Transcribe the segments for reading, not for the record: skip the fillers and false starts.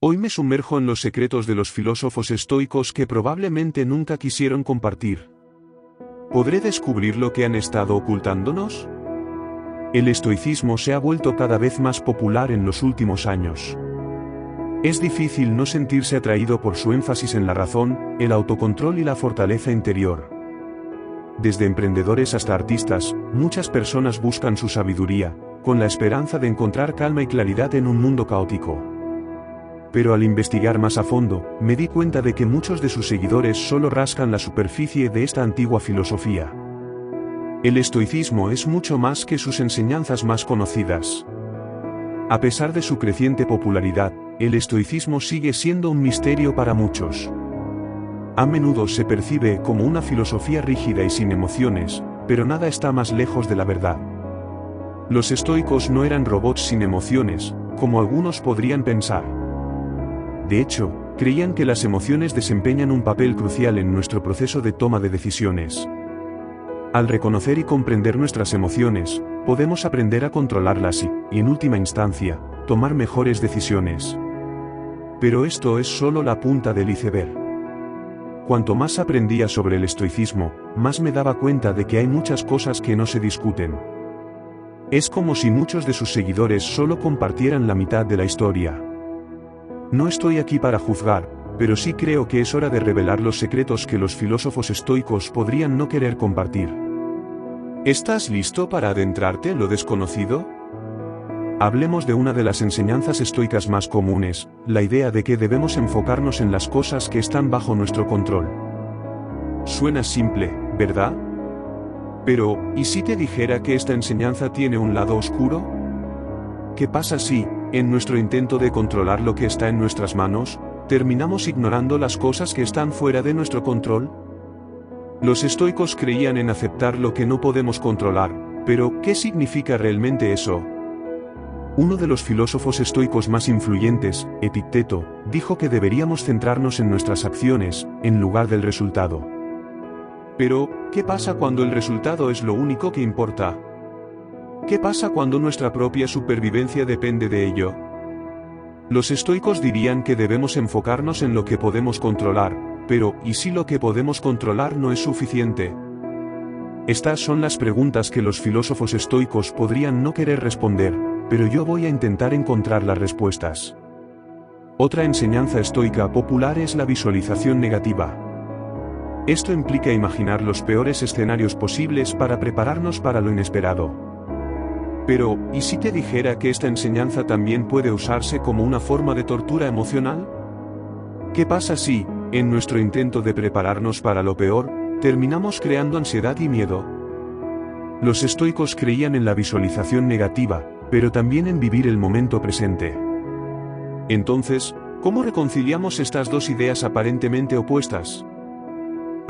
Hoy me sumerjo en los secretos de los filósofos estoicos que probablemente nunca quisieron compartir. ¿Podré descubrir lo que han estado ocultándonos? El estoicismo se ha vuelto cada vez más popular en los últimos años. Es difícil no sentirse atraído por su énfasis en la razón, el autocontrol y la fortaleza interior. Desde emprendedores hasta artistas, muchas personas buscan su sabiduría, con la esperanza de encontrar calma y claridad en un mundo caótico. Pero al investigar más a fondo, me di cuenta de que muchos de sus seguidores solo rascan la superficie de esta antigua filosofía. El estoicismo es mucho más que sus enseñanzas más conocidas. A pesar de su creciente popularidad, el estoicismo sigue siendo un misterio para muchos. A menudo se percibe como una filosofía rígida y sin emociones, pero nada está más lejos de la verdad. Los estoicos no eran robots sin emociones, como algunos podrían pensar. De hecho, creían que las emociones desempeñan un papel crucial en nuestro proceso de toma de decisiones. Al reconocer y comprender nuestras emociones, podemos aprender a controlarlas y, en última instancia, tomar mejores decisiones. Pero esto es solo la punta del iceberg. Cuanto más aprendía sobre el estoicismo, más me daba cuenta de que hay muchas cosas que no se discuten. Es como si muchos de sus seguidores solo compartieran la mitad de la historia. No estoy aquí para juzgar, pero sí creo que es hora de revelar los secretos que los filósofos estoicos podrían no querer compartir. ¿Estás listo para adentrarte en lo desconocido? Hablemos de una de las enseñanzas estoicas más comunes, la idea de que debemos enfocarnos en las cosas que están bajo nuestro control. Suena simple, ¿verdad? Pero, ¿y si te dijera que esta enseñanza tiene un lado oscuro? ¿Qué pasa si, en nuestro intento de controlar lo que está en nuestras manos, terminamos ignorando las cosas que están fuera de nuestro control? Los estoicos creían en aceptar lo que no podemos controlar, pero ¿qué significa realmente eso? Uno de los filósofos estoicos más influyentes, Epicteto, dijo que deberíamos centrarnos en nuestras acciones, en lugar del resultado. Pero, ¿qué pasa cuando el resultado es lo único que importa? ¿Qué pasa cuando nuestra propia supervivencia depende de ello? Los estoicos dirían que debemos enfocarnos en lo que podemos controlar, pero ¿y si lo que podemos controlar no es suficiente? Estas son las preguntas que los filósofos estoicos podrían no querer responder, pero yo voy a intentar encontrar las respuestas. Otra enseñanza estoica popular es la visualización negativa. Esto implica imaginar los peores escenarios posibles para prepararnos para lo inesperado. Pero, ¿y si te dijera que esta enseñanza también puede usarse como una forma de tortura emocional? ¿Qué pasa si, en nuestro intento de prepararnos para lo peor, terminamos creando ansiedad y miedo? Los estoicos creían en la visualización negativa, pero también en vivir el momento presente. Entonces, ¿cómo reconciliamos estas dos ideas aparentemente opuestas?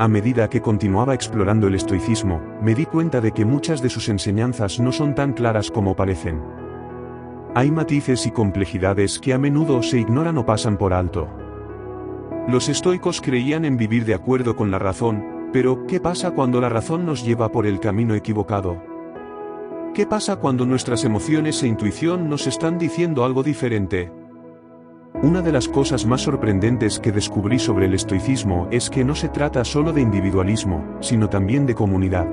A medida que continuaba explorando el estoicismo, me di cuenta de que muchas de sus enseñanzas no son tan claras como parecen. Hay matices y complejidades que a menudo se ignoran o pasan por alto. Los estoicos creían en vivir de acuerdo con la razón, pero ¿qué pasa cuando la razón nos lleva por el camino equivocado? ¿Qué pasa cuando nuestras emociones e intuición nos están diciendo algo diferente? Una de las cosas más sorprendentes que descubrí sobre el estoicismo es que no se trata solo de individualismo, sino también de comunidad.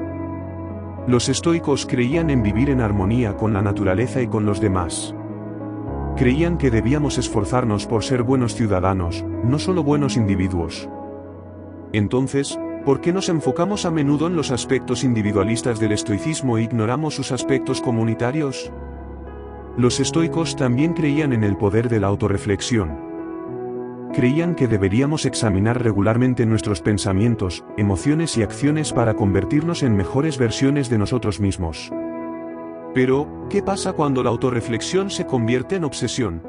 Los estoicos creían en vivir en armonía con la naturaleza y con los demás. Creían que debíamos esforzarnos por ser buenos ciudadanos, no solo buenos individuos. Entonces, ¿por qué nos enfocamos a menudo en los aspectos individualistas del estoicismo e ignoramos sus aspectos comunitarios? Los estoicos también creían en el poder de la autorreflexión. Creían que deberíamos examinar regularmente nuestros pensamientos, emociones y acciones para convertirnos en mejores versiones de nosotros mismos. Pero, ¿qué pasa cuando la autorreflexión se convierte en obsesión?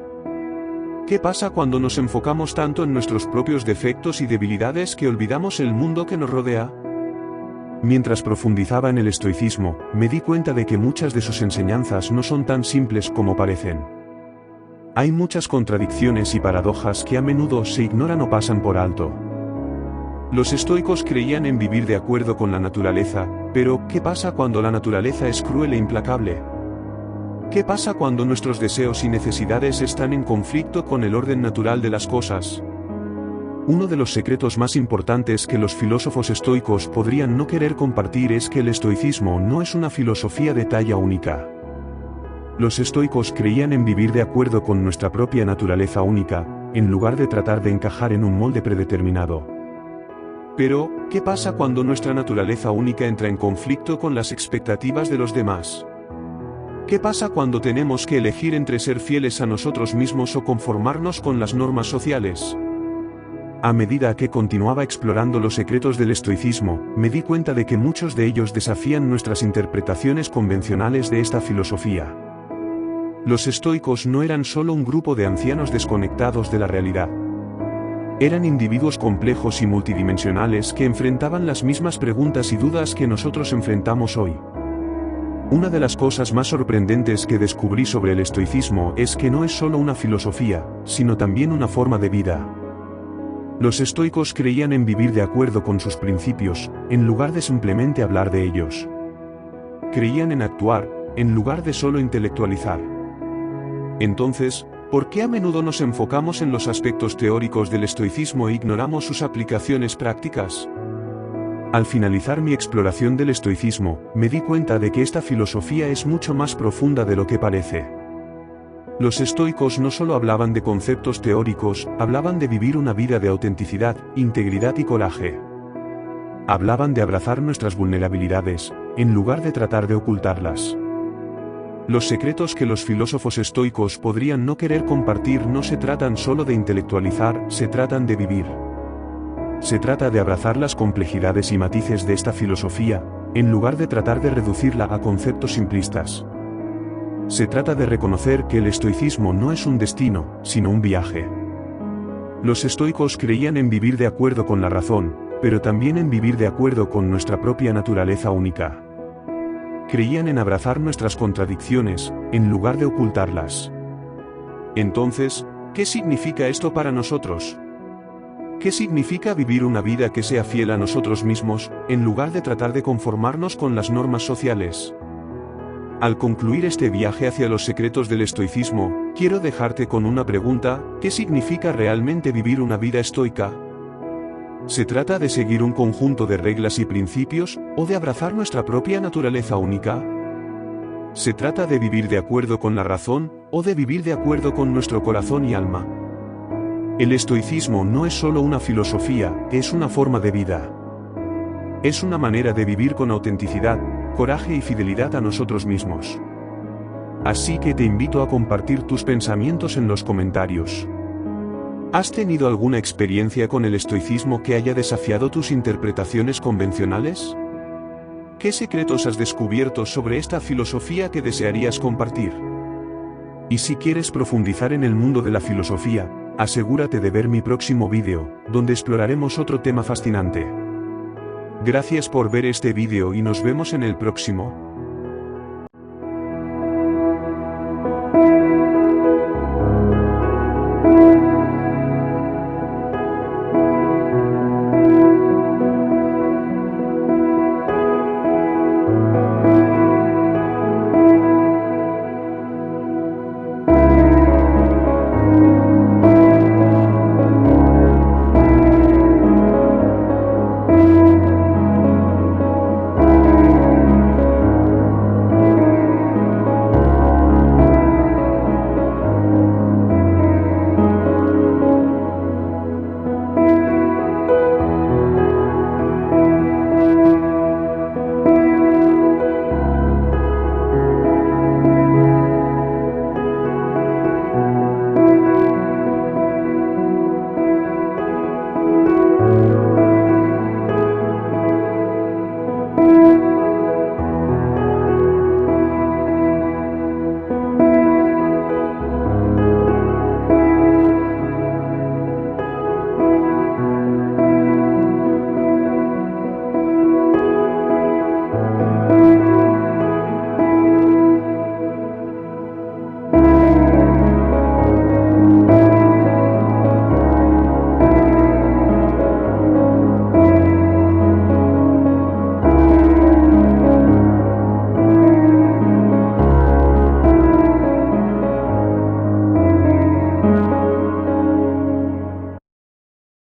¿Qué pasa cuando nos enfocamos tanto en nuestros propios defectos y debilidades que olvidamos el mundo que nos rodea? Mientras profundizaba en el estoicismo, me di cuenta de que muchas de sus enseñanzas no son tan simples como parecen. Hay muchas contradicciones y paradojas que a menudo se ignoran o pasan por alto. Los estoicos creían en vivir de acuerdo con la naturaleza, pero ¿qué pasa cuando la naturaleza es cruel e implacable? ¿Qué pasa cuando nuestros deseos y necesidades están en conflicto con el orden natural de las cosas? Uno de los secretos más importantes que los filósofos estoicos podrían no querer compartir es que el estoicismo no es una filosofía de talla única. Los estoicos creían en vivir de acuerdo con nuestra propia naturaleza única, en lugar de tratar de encajar en un molde predeterminado. Pero, ¿qué pasa cuando nuestra naturaleza única entra en conflicto con las expectativas de los demás? ¿Qué pasa cuando tenemos que elegir entre ser fieles a nosotros mismos o conformarnos con las normas sociales? A medida que continuaba explorando los secretos del estoicismo, me di cuenta de que muchos de ellos desafían nuestras interpretaciones convencionales de esta filosofía. Los estoicos no eran solo un grupo de ancianos desconectados de la realidad. Eran individuos complejos y multidimensionales que enfrentaban las mismas preguntas y dudas que nosotros enfrentamos hoy. Una de las cosas más sorprendentes que descubrí sobre el estoicismo es que no es solo una filosofía, sino también una forma de vida. Los estoicos creían en vivir de acuerdo con sus principios, en lugar de simplemente hablar de ellos. Creían en actuar, en lugar de solo intelectualizar. Entonces, ¿por qué a menudo nos enfocamos en los aspectos teóricos del estoicismo e ignoramos sus aplicaciones prácticas? Al finalizar mi exploración del estoicismo, me di cuenta de que esta filosofía es mucho más profunda de lo que parece. Los estoicos no solo hablaban de conceptos teóricos, hablaban de vivir una vida de autenticidad, integridad y coraje. Hablaban de abrazar nuestras vulnerabilidades, en lugar de tratar de ocultarlas. Los secretos que los filósofos estoicos podrían no querer compartir no se tratan solo de intelectualizar, se tratan de vivir. Se trata de abrazar las complejidades y matices de esta filosofía, en lugar de tratar de reducirla a conceptos simplistas. Se trata de reconocer que el estoicismo no es un destino, sino un viaje. Los estoicos creían en vivir de acuerdo con la razón, pero también en vivir de acuerdo con nuestra propia naturaleza única. Creían en abrazar nuestras contradicciones, en lugar de ocultarlas. Entonces, ¿qué significa esto para nosotros? ¿Qué significa vivir una vida que sea fiel a nosotros mismos, en lugar de tratar de conformarnos con las normas sociales? Al concluir este viaje hacia los secretos del estoicismo, quiero dejarte con una pregunta: ¿qué significa realmente vivir una vida estoica? ¿Se trata de seguir un conjunto de reglas y principios, o de abrazar nuestra propia naturaleza única? ¿Se trata de vivir de acuerdo con la razón, o de vivir de acuerdo con nuestro corazón y alma? El estoicismo no es solo una filosofía, es una forma de vida. Es una manera de vivir con autenticidad, coraje y fidelidad a nosotros mismos. Así que te invito a compartir tus pensamientos en los comentarios. ¿Has tenido alguna experiencia con el estoicismo que haya desafiado tus interpretaciones convencionales? ¿Qué secretos has descubierto sobre esta filosofía que desearías compartir? Y si quieres profundizar en el mundo de la filosofía, asegúrate de ver mi próximo vídeo, donde exploraremos otro tema fascinante. Gracias por ver este vídeo y nos vemos en el próximo.